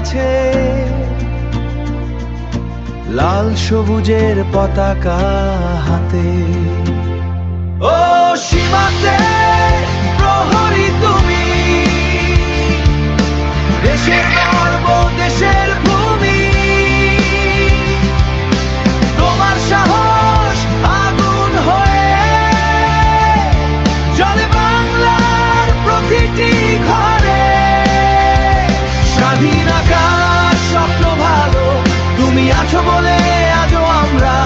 আছে লাল সবুজের পতাকা হাতে। ও সীমাতে প্রহরী তুমি, দেশের গর্ব দেশের ভূমি, তোমার সাহস আগুন হয়ে জ্বলে বাংলার প্রতিটি ঘরে। স্বাধীন আকাশ স্বপ্ন ভালো, তুমি আছো বলে আজও আমরা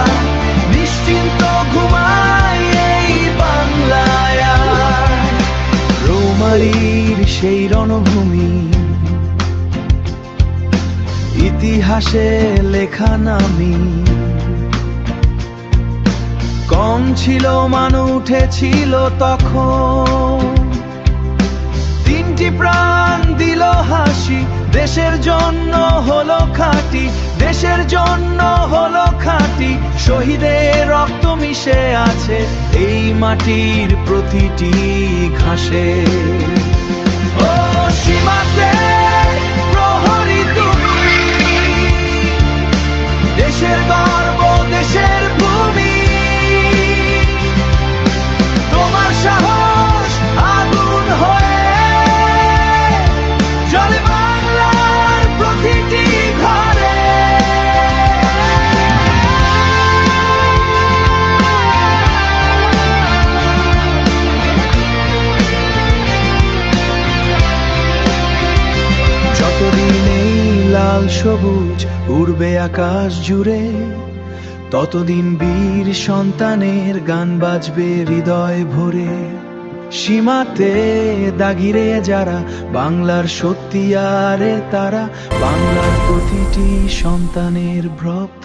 নিশ্চিন্ত ঘুমাই এই বাংলায়। রৌমারীর সেই রণভূমি, ইতিহাসে লেখা নামি, কম ছিল মান উঠেছিল তখন, তিনটি প্রাণ দিল হাসি, দেশের জন্য হলো খাঁটি, দেশের জন্য হলো খাঁটি। শহীদের রক্ত মিশে আছে এই মাটির প্রতিটি ঘাসে। ও সীমাতে প্রহরী তুমি, দেশের গর্ব দেশের ভূমি, তোমার সাহস আগুন হয়ে জ্বলে বাংলার প্রতিটি ঘরে। যতদিন এই লাল সবুজ উড়বে আকাশ জুড়ে, ততদিন বীর সন্তানের গান বাজবে হৃদয় ভরে। সীমাতে দাগিরে যারা বাংলার সত্যিয়ারে তারা, বাংলার প্রতিটি সন্তানের ব্রত।